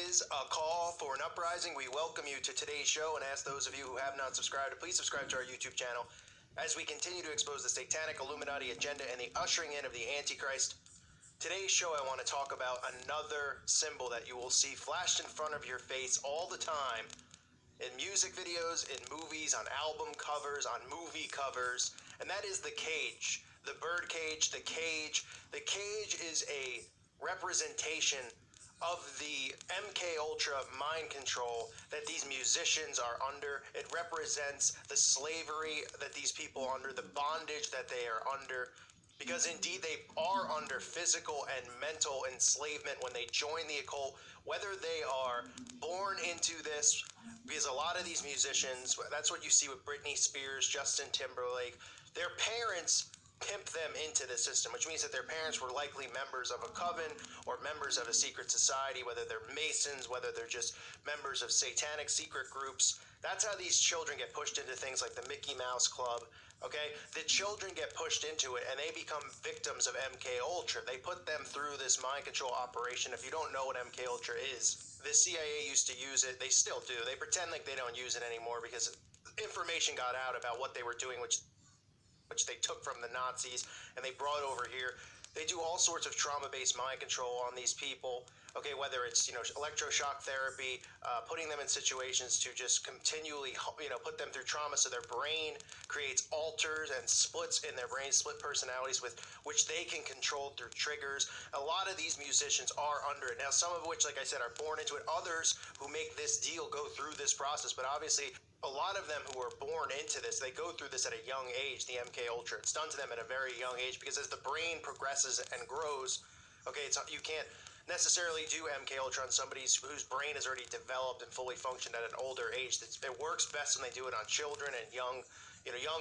is a call for an uprising. We welcome you to today's show and ask those of you who have not subscribed to please subscribe to our YouTube channel as we continue to expose the satanic Illuminati agenda and the ushering in of the Antichrist. Today's show, I want to talk about another symbol that you will see flashed in front of your face all the time in music videos, in movies, on album covers, on movie covers, and that is the cage. The bird cage, the cage. The cage is a representation of the MK Ultra mind control that these musicians are under. It represents the slavery that these people are under, the bondage that they are under, because indeed they are under physical and mental enslavement when they join the occult, whether they are born into this, because a lot of these musicians, that's what you see with Britney Spears, Justin Timberlake, their parents pimp them into the system, which means that their parents were likely members of a coven or members of a secret society, whether they're Masons, whether they're just members of satanic secret groups. That's how these children get pushed into things like the Mickey Mouse Club. Okay, the children get pushed into it and they become victims of MK Ultra. They put them through this mind control operation. If you don't know what MK Ultra is, the CIA used to use it. They still do. They pretend like they don't use it anymore because information got out about what they were doing, which they took from the Nazis and they brought over here. They do all sorts of trauma-based mind control on these people. Okay, whether it's, electroshock therapy, putting them in situations to just continually, put them through trauma so their brain creates alters and splits in their brain, split personalities with which they can control through triggers. A lot of these musicians are under it. Now, some of which, like I said, are born into it. Others who make this deal go through this process, but obviously a lot of them who are born into this, they go through this at a young age, the MK Ultra. It's done to them at a very young age because as the brain progresses and grows, okay, you can't necessarily do MK Ultra on somebody whose brain is already developed and fully functioned at an older age. It works best when they do it on children and young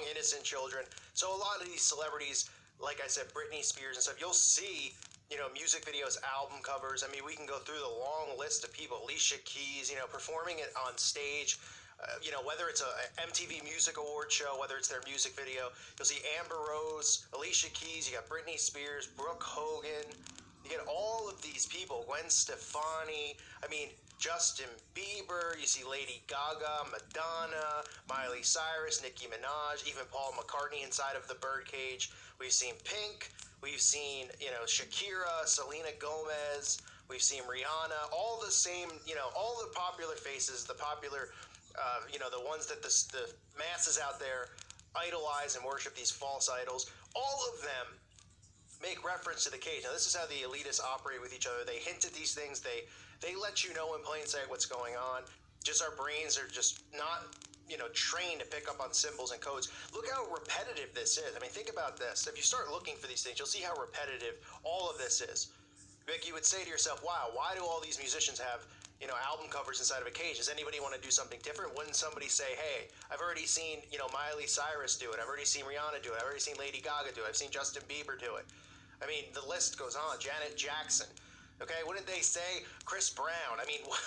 innocent children. So a lot of these celebrities, like I said, Britney Spears and stuff, you'll see, music videos, album covers. I mean, we can go through the long list of people. Alicia Keys, performing it on stage. Whether it's a MTV Music Award show, whether it's their music video, you'll see Amber Rose, Alicia Keys, you got Britney Spears, Brooke Hogan, you get all of these people, Gwen Stefani, Justin Bieber, you see Lady Gaga, Madonna, Miley Cyrus, Nicki Minaj, even Paul McCartney inside of the birdcage. We've seen Pink, we've seen, Shakira, Selena Gomez, we've seen Rihanna, all the same, all the popular faces, the popular the ones that the masses out there idolize and worship, these false idols, all of them make reference to the cage. Now, this is how the elitists operate with each other. They hint at these things. They let you know in plain sight what's going on. Just our brains are just not, trained to pick up on symbols and codes. Look how repetitive this is. Think about this. If you start looking for these things, you'll see how repetitive all of this is. Vic, you would say to yourself, wow, why do all these musicians have album covers inside of a cage? Does anybody want to do something different? Wouldn't somebody say, hey, I've already seen, Miley Cyrus do it. I've already seen Rihanna do it. I've already seen Lady Gaga do it. I've seen Justin Bieber do it. The list goes on. Janet Jackson. Okay, wouldn't they say Chris Brown?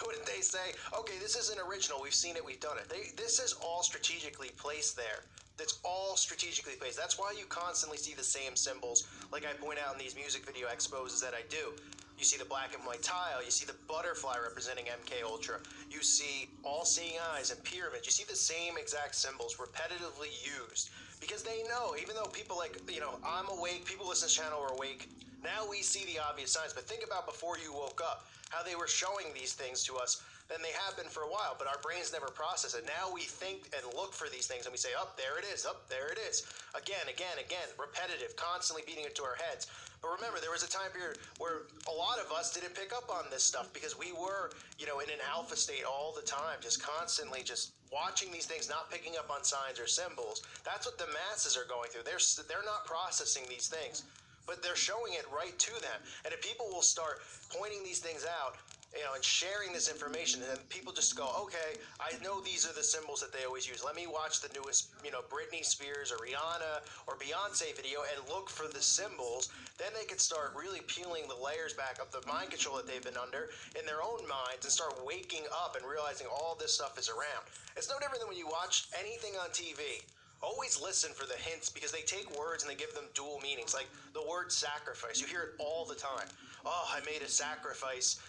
Wouldn't they say, okay, this isn't original. We've seen it. We've done it. This is all strategically placed there. That's all strategically placed. That's why you constantly see the same symbols, like I point out in these music video exposes that I do. You see the black and white tile. You see the butterfly representing MK Ultra. You see all-seeing eyes and pyramids. You see the same exact symbols repetitively used because they know, even though people I'm awake, people listen to this channel are awake. Now we see the obvious signs, but think about before you woke up, how they were showing these things to us. Then they have been for a while, but our brains never process it. Now we think and look for these things and we say, oh, there it is, oh, there it is. Again, repetitive, constantly beating it to our heads. But remember, there was a time period where a lot of us didn't pick up on this stuff because we were, in an alpha state all the time, just constantly just watching these things, not picking up on signs or symbols. That's what the masses are going through. They're not processing these things, but they're showing it right to them. And if people will start pointing these things out, and sharing this information, and people just go, okay, I know these are the symbols that they always use. Let me watch the newest, Britney Spears or Rihanna or Beyonce video and look for the symbols. Then they could start really peeling the layers back of the mind control that they've been under in their own minds and start waking up and realizing all this stuff is around. It's no different than when you watch anything on TV. Always listen for the hints because they take words and they give them dual meanings. Like the word sacrifice. You hear it all the time. Oh, I made a sacrifice,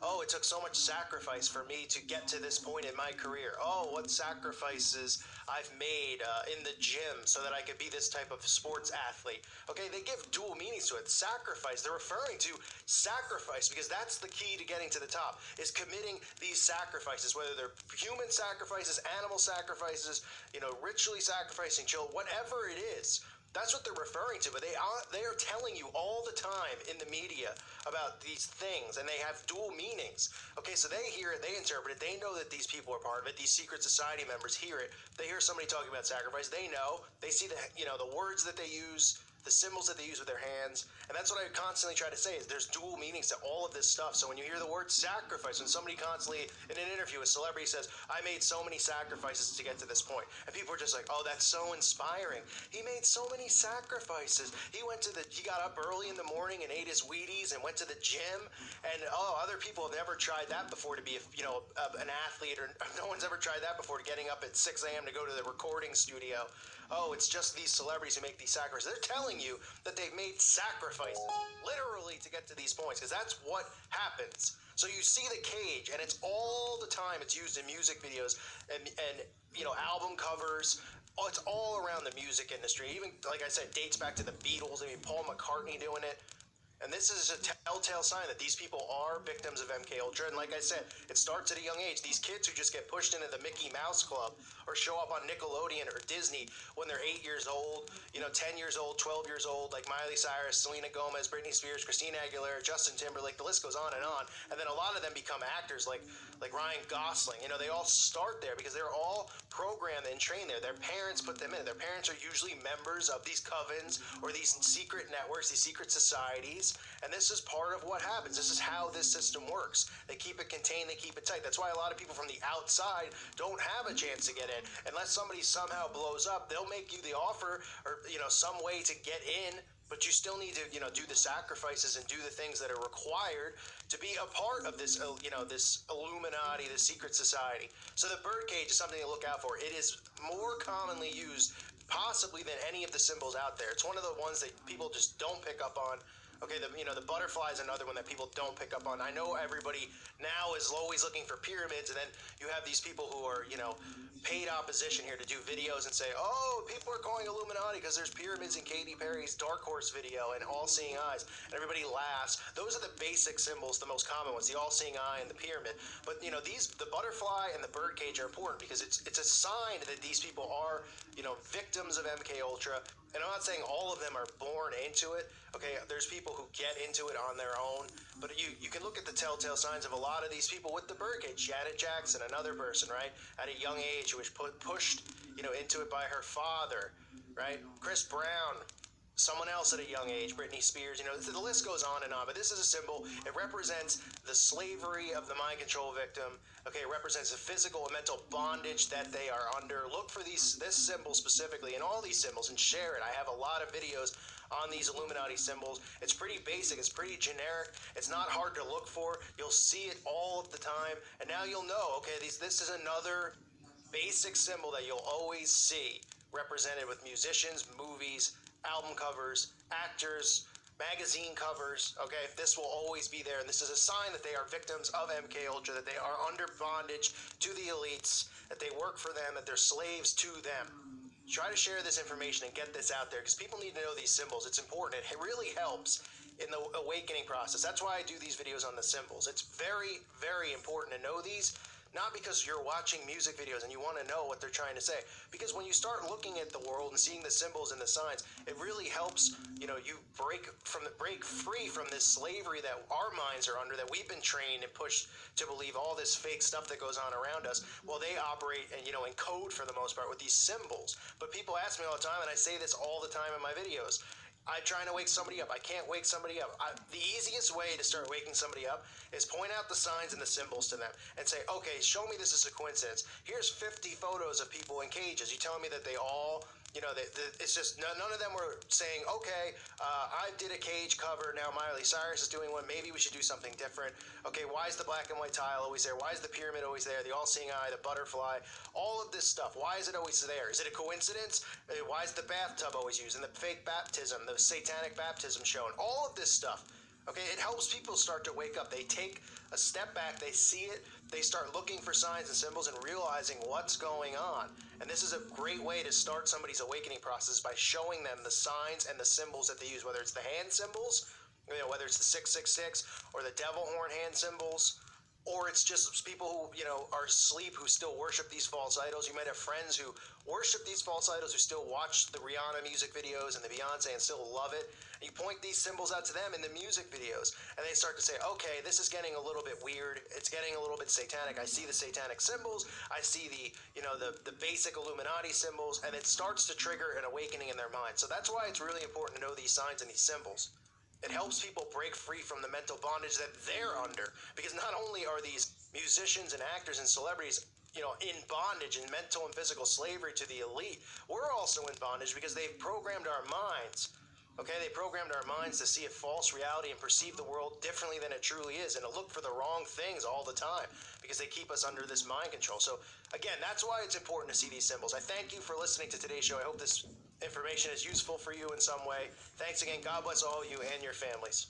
oh, it took so much sacrifice for me to get to this point in my career. Oh, what sacrifices I've made in the gym so that I could be this type of sports athlete. Okay, they give dual meanings to it. Sacrifice, they're referring to sacrifice because that's the key to getting to the top, is committing these sacrifices, whether they're human sacrifices, animal sacrifices, ritually sacrificing children, whatever it is. That's what they're referring to, but they are telling you all the time in the media about these things, and they have dual meanings. Okay, so they hear it, they interpret it, they know that these people are part of it. These secret society members hear it. They hear somebody talking about sacrifice. They know. They see the words that they use, the symbols that they use with their hands, and that's what I constantly try to say is there's dual meanings to all of this stuff. So when you hear the word sacrifice, when somebody constantly in an interview, a celebrity says, I made so many sacrifices to get to this point, and people are just like, oh, that's so inspiring. He made so many sacrifices. He got up early in the morning and ate his Wheaties and went to the gym, and other people have never tried that before to be an athlete, or no one's ever tried that before, getting up at 6 a.m. to go to the recording studio. Oh, it's just these celebrities who make these sacrifices. They're telling you that they've made sacrifices, literally, to get to these points, because that's what happens. So you see the cage, and it's all the time. It's used in music videos and album covers. Oh, it's all around the music industry. Even, like I said, dates back to the Beatles. I mean, Paul McCartney doing it. And this is a telltale sign that these people are victims of MK Ultra. And like I said, it starts at a young age. These kids who just get pushed into the Mickey Mouse Club or show up on Nickelodeon or Disney when they're 8 years old, 10 years old, 12 years old, like Miley Cyrus, Selena Gomez, Britney Spears, Christina Aguilera, Justin Timberlake, the list goes on. And then a lot of them become actors like Ryan Gosling. They all start there because they're all programmed and trained there. Their parents put them in. Their parents are usually members of these covens or these secret networks, these secret societies. And this is part of what happens. This is how this system works. They keep it contained, they keep it tight. That's why a lot of people from the outside don't have a chance to get in. Unless somebody somehow blows up, they'll make you the offer or, some way to get in, but you still need to, do the sacrifices and do the things that are required to be a part of this, this Illuminati, this secret society. So the birdcage is something to look out for. It is more commonly used possibly than any of the symbols out there. It's one of the ones that people just don't pick up on. Okay, the butterfly is another one that people don't pick up on. I know everybody now is always looking for pyramids, and then you have these people who are, paid opposition here to do videos and say, oh, people are calling Illuminati because there's pyramids in Katy Perry's Dark Horse video and all-seeing eyes, and everybody laughs. Those are the basic symbols, the most common ones, the all-seeing eye and the pyramid. But, the butterfly and the birdcage are important because it's a sign that these people are, victims of MK Ultra. And I'm not saying all of them are born into it. Okay, there's people who get into it on their own. But you can look at the telltale signs of a lot of these people with the birdcage. Janet Jackson, another person, right? At a young age who was pushed, into it by her father, right? Chris Brown, someone else at a young age, Britney Spears, the list goes on and on. But this is a symbol. It represents the slavery of the mind control victim. Okay, it represents the physical and mental bondage that they are under. Look for this symbol specifically and all these symbols and share it. I have a lot of videos on these Illuminati symbols. It's pretty basic. It's pretty generic. It's not hard to look for. You'll see it all of the time. And now you'll know, okay, this is another basic symbol that you'll always see represented with musicians, movies, album covers, actors, magazine covers. Okay, this will always be there, and this is a sign that they are victims of MK Ultra, that they are under bondage to the elites, that they work for them, that they're slaves to them. Try to share this information and get this out there because people need to know these symbols. It's important. It really helps in the awakening process. That's why I do these videos on the symbols. It's very, very important to know these. Not because you're watching music videos and you want to know what they're trying to say. Because when you start looking at the world and seeing the symbols and the signs, it really helps, you break free from this slavery that our minds are under, that we've been trained and pushed to believe all this fake stuff that goes on around us. Well, they operate and, in code for the most part with these symbols. But people ask me all the time, and I say this all the time in my videos, I'm trying to wake somebody up. I can't wake somebody up. The easiest way to start waking somebody up is point out the signs and the symbols to them and say, okay, show me this is a coincidence. Here's 50 photos of people in cages. You telling me that they all, it's just none of them were saying, okay, I did a cage cover. Now Miley Cyrus is doing one. Maybe we should do something different. Okay, why is the black and white tile always there? Why is the pyramid always there? The all-seeing eye, the butterfly, all of this stuff. Why is it always there? Is it a coincidence? Why is the bathtub always used? And the fake baptism, the satanic baptism shown? All of this stuff. Okay, it helps people start to wake up. They take a step back, they see it, they start looking for signs and symbols and realizing what's going on. And this is a great way to start somebody's awakening process by showing them the signs and the symbols that they use, whether it's the hand symbols, whether it's the 666 or the devil horn hand symbols, or it's just people who, are asleep who still worship these false idols. You might have friends who worship these false idols who still watch the Rihanna music videos and the Beyonce and still love it. And you point these symbols out to them in the music videos, and they start to say, okay, this is getting a little bit weird. It's getting a little bit satanic. I see the satanic symbols. I see the basic Illuminati symbols, and it starts to trigger an awakening in their mind. So that's why it's really important to know these signs and these symbols. It helps people break free from the mental bondage that they're under. Because not only are these musicians and actors and celebrities, in bondage and mental and physical slavery to the elite, we're also in bondage because they've programmed our minds. Okay, they programmed our minds to see a false reality and perceive the world differently than it truly is, and to look for the wrong things all the time because they keep us under this mind control. So, again, that's why it's important to see these symbols. I thank you for listening to today's show. I hope this information is useful for you in some way. Thanks again. God bless all of you and your families.